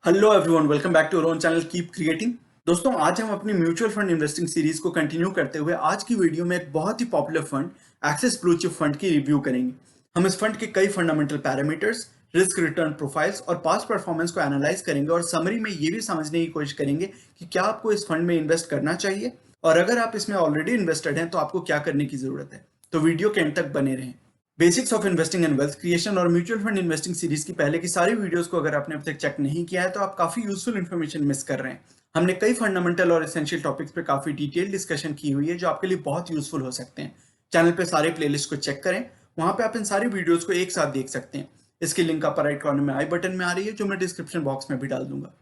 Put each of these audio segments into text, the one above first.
Hello everyone, welcome back to our own channel keep creating. दोस्तों, आज हम अपनी म्यूचुअल फंड इन्वेस्टिंग सीरीज को कंटिन्यू करते हुए आज की वीडियो में एक बहुत ही popular fund Axis blue chip fund की रिव्यू करेंगे। हम इस फंड के कई fundamental parameters, risk return profiles और पास्ट परफॉर्मेंस को एनालाइज करेंगे और समरी में ये भी समझने की कोशिश करेंगे कि क्या आपको इस फंड में इन्वेस्ट करना चाहिए और अगर आप इसमें ऑलरेडी इन्वेस्टेड हैं तो आपको क्या करने की जरूरत है। तो वीडियो के एंड तक बने रहें। Basics of investing and wealth creation और म्यूचुअल फंड इन्वेस्टिंग सीरीज की पहले की सारी वीडियोस को अगर आपने अब तक चेक नहीं किया है तो आप काफी यूजफुल इन्फॉर्मेशन मिस कर रहे हैं। हमने कई फंडामेंटल और एसेंशियल टॉपिक्स पे काफी डिटेल डिस्कशन की हुई है जो आपके लिए बहुत यूजफुल हो सकते हैं। चैनल पे सारे प्लेलिस्ट को चेक करें, वहां पे आप इन सारी वीडियोस को एक साथ देख सकते हैं। इसकी लिंक अपर राइट कॉर्नर में आई बटन में आ रही है, जो मैं डिस्क्रिप्शन बॉक्स में भी डाल दूंगा।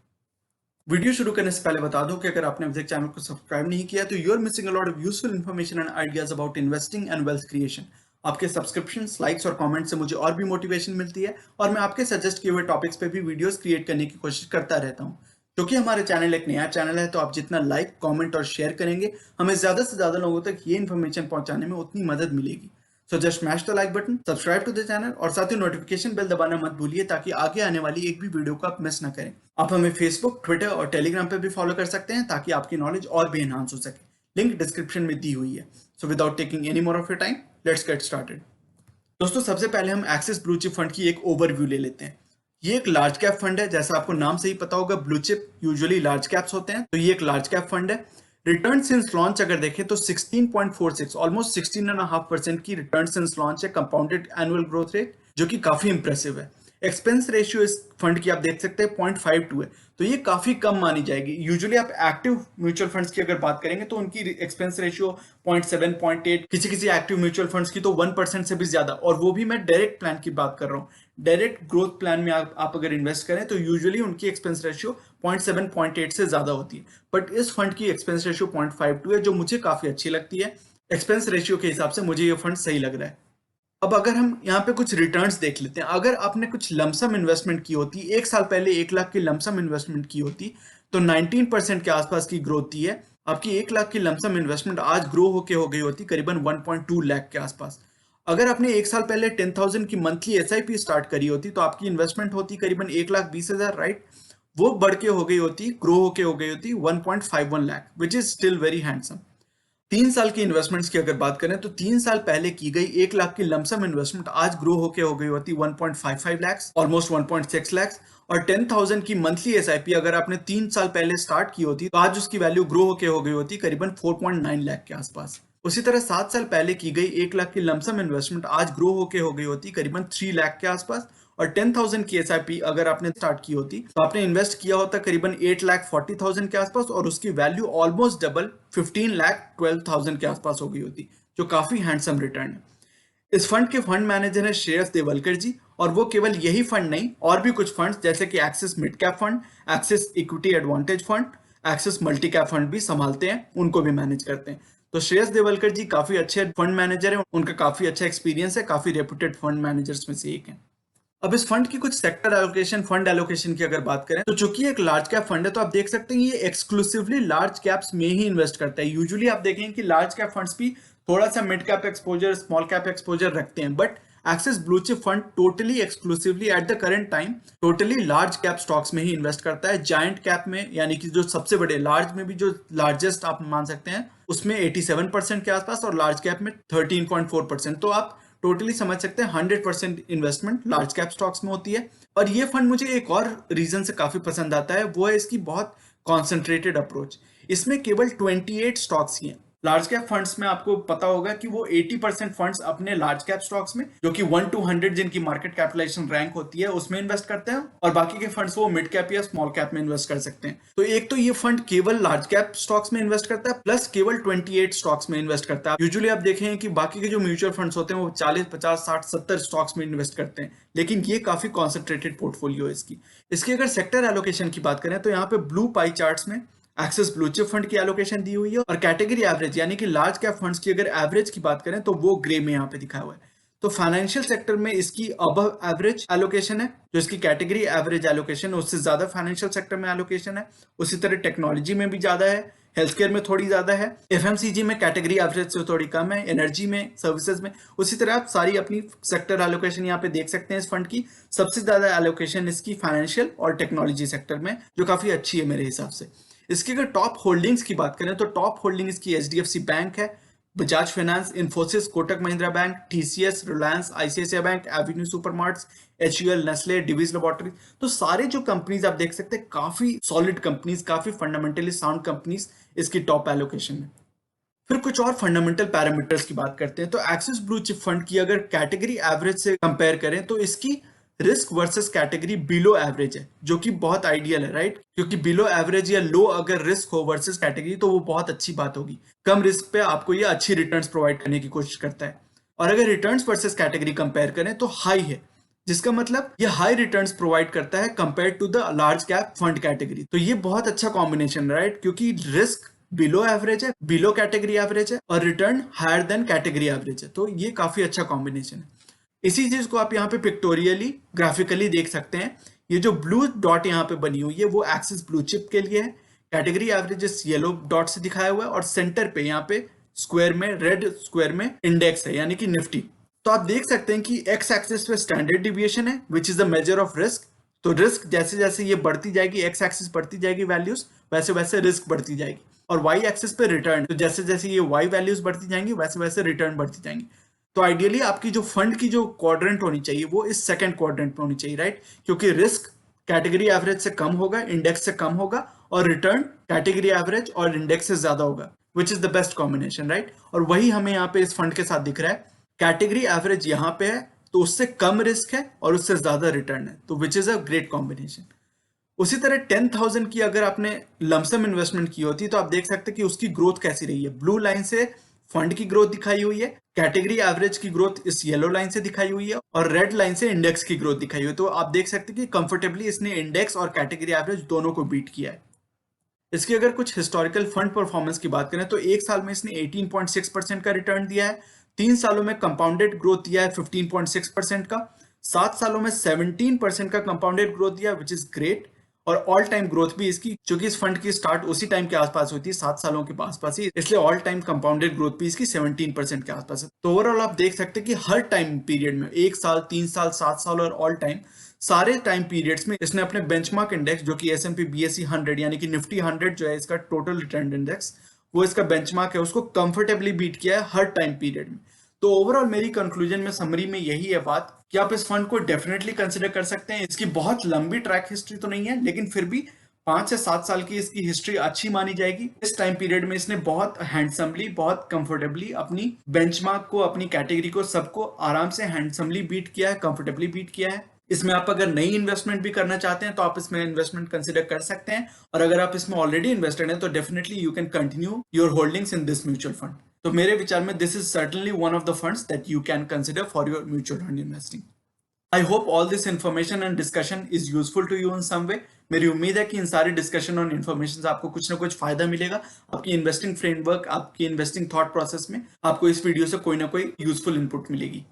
वीडियो शुरू करने से पहले बता दूं कि अगर आपने अभी तक चैनल को सब्सक्राइब नहीं किया तो you are missing a lot of useful information and ideas about investing and wealth creation. आपके सब्सक्रिप्शन, लाइक्स और कमेंट से मुझे और भी मोटिवेशन मिलती है और मैं आपके सजेस्ट किए हुए टॉपिक्स पे भी वीडियोस क्रिएट करने की कोशिश करता रहता हूं। क्योंकि हमारे चैनल एक नया चैनल है तो आप जितना लाइक, कमेंट और शेयर करेंगे हमें ज्यादा से ज्यादा लोगों तक ये इन्फॉर्मेशन पहुंचाने में उतनी मदद मिलेगी। So just smash the like button, subscribe to the channel और साथ ही नोटिफिकेशन बेल दबाना मत भूलिए ताकि आगे आने वाली एक भी वीडियो को आप मिस ना करें। आप हमें फेसबुक, ट्विटर और टेलीग्राम पे भी फॉलो कर सकते हैं ताकि आपकी नॉलेज और भी एनहांस हो सके। लिंक डिस्क्रिप्शन में दी हुई है। So without taking any more of your time, let's get started. दोस्तों, सबसे पहले हम एक्सिस ब्लू चिप फंड की एक ओवरव्यू ले लेते हैं। ये एक लार्ज कैप फंड है। जैसा आपको नाम से ही पता होगा, blue chip usually large caps होते हैं, तो ये एक लार्ज कैप फंड है। रिटर्न सिंस लॉन्च अगर देखें तो 16.46, ऑलमोस्ट 16.5% की रिटर्न सिंस लॉन्च है, कंपाउंडेड एनुअल ग्रोथ रेट, जो कि काफी इंप्रेसिव है। एक्सपेंस रेशियो इस फंड की आप देख सकते हैं 0.52 है, तो ये काफी कम मानी जाएगी। यूजुअली आप एक्टिव म्यूचुअल फंड्स की अगर बात करेंगे तो उनकी एक्सपेंस रेशियो 0.7, 0.8, किसी किसी एक्टिव म्यूचुअल फंड्स की तो 1% से भी ज्यादा, और वो भी मैं डायरेक्ट प्लान की बात कर रहा हूँ। डायरेक्ट ग्रोथ प्लान में आप अगर इन्वेस्ट करें तो यूजुअली उनकी एक्सपेंस रेशियो 0.7, 0.8 से ज्यादा होती है। बट इस फंड की एक्सपेंस रेशियो 0.52 है, जो मुझे काफी अच्छी लगती है। एक्सपेंस रेशियो के हिसाब से मुझे ये फंड सही लग रहा है। अब अगर हम यहाँ पे कुछ रिटर्न्स देख लेते हैं, अगर आपने कुछ लमसम इन्वेस्टमेंट की होती, एक साल पहले 1 लाख की लमसम इन्वेस्टमेंट की होती, तो 19% के आसपास की ग्रोथ दी है। आपकी 1 लाख की लमसम इन्वेस्टमेंट आज ग्रो होके हो गई होती करीबन 1.2 लाख के आसपास। अगर आपने एक साल पहले 10,000 की मंथली एसआईपी स्टार्ट करी होती तो आपकी इन्वेस्टमेंट होती करीबन 1,20,000, राइट। वो बढ़ के हो गई होती, ग्रो होके हो गई होती 1.51 lakh, which is still very handsome. 3 साल की इन्वेस्टमेंट्स की अगर बात करें तो 3 साल पहले की गई 1 लाख की लमसम इन्वेस्टमेंट आज ग्रो होके हो गई होती 1.55 लाख, ऑलमोस्ट 1.6 लाख। और 10,000 की मंथली एसआईपी अगर आपने 3 साल पहले स्टार्ट की होती तो आज उसकी वैल्यू ग्रो होके हो गई होती करीबन 4.9 लाख के आसपास। उसी तरह 7 साल पहले की गई 1 लाख की लमसम इन्वेस्टमेंट आज ग्रो होके हो गई होती करीबन 3 लाख के आसपास। और 10,000 की एसआईपी अगर आपने स्टार्ट की होती तो आपने इन्वेस्ट किया होता करीबन 8,40,000 के आसपास और उसकी वैल्यू ऑलमोस्ट डबल 15,12,000 के आसपास हो गई होती, जो काफी हैंडसम रिटर्न है। इस फंड के फंड मैनेजर है श्रेयस देवलकर जी, और वो केवल यही फंड नहीं, और भी कुछ फंड्स जैसे कि axis mid cap fund, axis equity advantage fund, axis multi cap fund भी संभालते हैं, उनको भी मैनेज करते हैं। तो श्रेयस देवलकर जी काफी अच्छे फंड मैनेजर हैं, उनका काफी अच्छा एक्सपीरियंस है, काफी रेपुटेड फंड मैनेजर्स में से एक है। अब इस फंड की कुछ सेक्टर एलोकेशन, फंड एलोकेशन की अगर बात करें तो चूंकि एक लार्ज कैप फंड है तो आप देख सकते हैं ये एक्सक्लूसिवली लार्ज कैप्स में ही इन्वेस्ट करता है। यूजुअली आप देखेंगे कि लार्ज कैप फंड्स भी थोड़ा सा mid cap exposure, small cap exposure रखते हैं, but axis blue chip fund totally exclusively at the current time totally large cap stocks में ही इन्वेस्ट करता है। जायंट कैप में, यानी कि जो सबसे बड़े, लार्ज में भी जो लार्जेस्ट आप मान सकते हैं, उसमें 87% के आसपास और लार्ज कैप में 13.4%। तो आप टोटली समझ सकते हैं 100% इन्वेस्टमेंट लार्ज कैप स्टॉक्स में होती है। और ये फंड मुझे एक और रीजन से काफी पसंद आता है, वो है इसकी बहुत कॉन्सेंट्रेटेड अप्रोच। इसमें केवल 28 स्टॉक्स ही हैं। लार्ज कैप फंड्स में आपको पता होगा कि वो 80% फंड्स अपने लार्ज कैप स्टॉक्स में, जो कि 1 to 100 जिनकी मार्केट कैपिटलाइजेशन रैंक होती है, उसमें इन्वेस्ट करते हैं, और बाकी के फंड्स वो मिड कैप या स्मॉल कैप में इन्वेस्ट कर सकते हैं। तो एक तो ये फंड केवल लार्ज कैप स्टॉक्स में इन्वेस्ट करता है, प्लस केवल 28 स्टॉक्स में इन्वेस्ट करता है। यूजुअली आप देखें कि बाकी के जो म्यूचुअल फंड्स होते हैं वो 40, 50, 60, 70 स्टॉक्स में इन्वेस्ट करते हैं, लेकिन ये काफी कॉन्सेंट्रेटेड पोर्टफोलियो है इसकी। इसकी अगर सेक्टर एलोकेशन की बात करें तो यहाँ पे ब्लू पाई चार्ट्स में एक्सिस ब्लू चिप फंड की एलोकेशन दी हुई है, और कैटेगरी एवरेज यानी कि लार्ज कैप फंड्स की अगर एवरेज की बात करें तो वो ग्रे में यहाँ पे दिखा हुआ है। तो फाइनेंशियल सेक्टर में इसकी अबव एवरेज एलोकेशन है, जो इसकी कैटेगरी एवरेज एलोकेशन है उससे ज्यादा फाइनेंशियल सेक्टर में एलोकेशन है। उसी तरह टेक्नोलॉजी में भी ज्यादा है, हेल्थ केयर में थोड़ी ज्यादा है, एफएमसीजी में कैटेगरी एवरेज से थोड़ी कम है, एनर्जी में, सर्विसेज में। उसी तरह आप सारी अपनी सेक्टर एलोकेशन यहाँ पे देख सकते हैं इस फंड की। सबसे ज्यादा एलोकेशन इसकी फाइनेंशियल और टेक्नोलॉजी सेक्टर में, जो काफी अच्छी है मेरे हिसाब से। इसकी अगर टॉप होल्डिंग्स की बात करें तो टॉप होल्डिंग इसकी एचडीएफसी बैंक है, Bajaj Finance, Infosys, Kotak Mahindra Bank, TCS, Reliance, ICICI Bank, Avenue Supermarts, HUL, Nestle, Divi's laboratories. तो सारे जो कंपनीज आप देख सकते हैं काफी सॉलिड कंपनीज, काफी फंडामेंटली साउंड कंपनीज इसकी टॉप एलोकेशन में। फिर कुछ और फंडामेंटल पैरामीटर्स की बात करते हैं तो एक्सिस ब्लू चिप फंड की अगर कैटेगरी एवरेज से कंपेयर करें तो इसकी risk versus category below average है, जो कि बहुत आइडियल है, राइट? क्योंकि बिलो एवरेज या लो अगर रिस्क हो वर्सेस कैटेगरी तो वो बहुत अच्छी बात होगी। कम रिस्क पे आपको ये अच्छी रिटर्न्स प्रोवाइड करने की कोशिश करता है। और अगर रिटर्न्स वर्सेस कैटेगरी कंपेयर करें तो हाई है, जिसका मतलब ये हाई रिटर्न्स प्रोवाइड करता है compare to the large cap fund category. तो ये बहुत अच्छा कॉम्बिनेशन है, राइट? क्योंकि रिस्क बिलो एवरेज है, बिलो कैटेगरी एवरेज है, और return higher than category average है। तो ये काफी अच्छा कॉम्बिनेशन है। इसी चीज को आप यहाँ पे पिक्टोरियली ग्राफिकली देख सकते हैं। ये जो ब्लू डॉट यहाँ पे बनी हुई है वो एक्सिस ब्लू चिप के लिए है, कैटेगरी एवरेजेस येलो डॉट से दिखाया हुआ है, और सेंटर पे यहाँ पे स्क्वायर में, रेड स्क्वायर में इंडेक्स है, यानी कि निफ्टी। तो आप देख सकते हैं कि एक्स एक्सिस पे स्टैंडर्ड डिविएशन है which is the measure of risk. तो रिस्क जैसे जैसे ये बढ़ती जाएगी, एक्स एक्सिस बढ़ती जाएगी वैल्यूज, वैसे वैसे रिस्क बढ़ती जाएगी। और वाई एक्सिस पे रिटर्न, तो जैसे जैसे ये वाई वैल्यूज बढ़ती जाएंगी वैसे वैसे रिटर्न बढ़ती जाएंगी। तो आइडियली आपकी जो फंड की जो क्वाड्रेंट होनी चाहिए वो इस सेकंड क्वाड्रेंट में होनी चाहिए, राइट? क्योंकि रिस्क कैटेगरी एवरेज से कम होगा, इंडेक्स से कम होगा, और रिटर्न कैटेगरी एवरेज और इंडेक्स से ज्यादा होगा, which is the best combination, right? और वही हमें यहाँ पे इस फंड के साथ दिख रहा है। कैटेगरी एवरेज यहाँ पे है तो उससे कम रिस्क है और उससे ज्यादा रिटर्न है, तो which is a great combination. उसी तरह 10,000 की अगर आपने लमसम इन्वेस्टमेंट की होती तो आप देख सकते हैं कि उसकी ग्रोथ कैसी रही है। ब्लू लाइन से फंड की ग्रोथ दिखाई हुई है, कैटेगरी एवरेज की ग्रोथ इस येलो लाइन से दिखाई हुई है, और रेड लाइन से इंडेक्स की ग्रोथ दिखाई हुई है। तो आप देख सकते हैं कि कंफर्टेबली इसने इंडेक्स और कैटेगरी एवरेज दोनों को बीट किया है। इसकी अगर कुछ हिस्टोरिकल फंड परफॉर्मेंस की बात करें तो एक साल में इसने 18.6% का रिटर्न दिया है, 3 सालों में कंपाउंडेड ग्रोथ दिया है 15.6% का, 7 सालों में 17% का कंपाउंडेड ग्रोथ दिया, विच इज ग्रेट। और ऑल टाइम ग्रोथ भी इसकी, क्योंकि इस फंड की स्टार्ट उसी टाइम के आसपास होती है, 7 सालों के आसपास ही, इसलिए ऑल टाइम कंपाउंडेड ग्रोथ भी इसकी 17% के आसपास है। तो ओवरऑल आप देख सकते हैं कि हर टाइम पीरियड में, 1 साल, 3 साल, 7 साल और ऑल टाइम, सारे टाइम पीरियड्स में इसने अपने बेंचमार्क इंडेक्स, जो कि एस&पी BSE 100 यानी कि निफ्टी 100 जो है इसका टोटल रिटर्न इंडेक्स, वो इसका बेंचमार्क है, उसको कंफर्टेबली बीट किया है हर टाइम पीरियड में। तो ओवरऑल मेरी कंक्लूजन में, समरी में यही है बात कि आप इस फंड को डेफिनेटली कंसिडर कर सकते हैं। इसकी बहुत लंबी ट्रैक हिस्ट्री तो नहीं है, लेकिन फिर भी 5 से 7 साल की इसकी हिस्ट्री अच्छी मानी जाएगी। इस टाइम पीरियड में इसने बहुत हैंडसमली, बहुत कंफर्टेबली अपनी बेंचमार्क को, अपनी कैटेगरी को, सबको आराम से हैंडसमली बीट किया है, कंफर्टेबली बीट किया है। इसमें आप अगर नई इन्वेस्टमेंट भी करना चाहते हैं तो आप इसमें इन्वेस्टमेंट कंसिडर कर सकते हैं, और अगर आप इसमें ऑलरेडी इन्वेस्टेड हैं तो definitely you can continue your holdings in this mutual fund. तो मेरे विचार में this is certainly one of the funds that you can consider for your mutual fund investing. I hope all this information and discussion is useful to you in some way. मेरी उम्मीद है कि इन सारे discussion और information से आपको कुछ ना कुछ फायदा मिलेगा, आपकी इन्वेस्टिंग फ्रेमवर्क, आपकी इन्वेस्टिंग थॉट प्रोसेस में आपको इस वीडियो से कोई ना कोई यूजफुल इनपुट मिलेगी।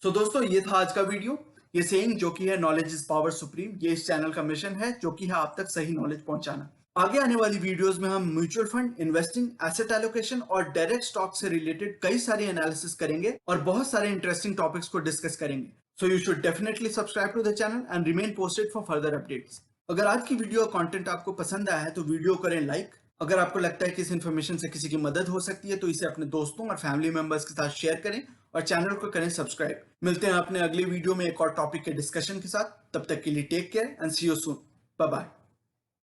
तो दोस्तों ये था आज का वीडियो। ये सेइंग जो कि है नॉलेज इज पावर सुप्रीम, ये इस चैनल का मिशन है, जो कि है आप तक सही नॉलेज पहुंचाना। आगे आने वाली वीडियोस में हम mutual fund, investing, asset allocation और डायरेक्ट स्टॉक से रिलेटेड कई सारे एनालिसिस करेंगे और बहुत सारे इंटरेस्टिंग टॉपिक्स को डिस्कस करेंगे। So you should definitely subscribe to the channel and remain posted for further updates. अगर आज की वीडियो कंटेंट आपको पसंद आया है तो वीडियो करें लाइक। अगर आपको लगता है कि इस इन्फॉर्मेशन से किसी की मदद हो सकती है तो इसे अपने दोस्तों और फैमिली मेंबर्स के साथ शेयर करें, और चैनल को करें सब्सक्राइब। मिलते हैं अपने अगले वीडियो में एक और टॉपिक के डिस्कशन के साथ। तब तक के लिए take care and see you soon. Bye bye.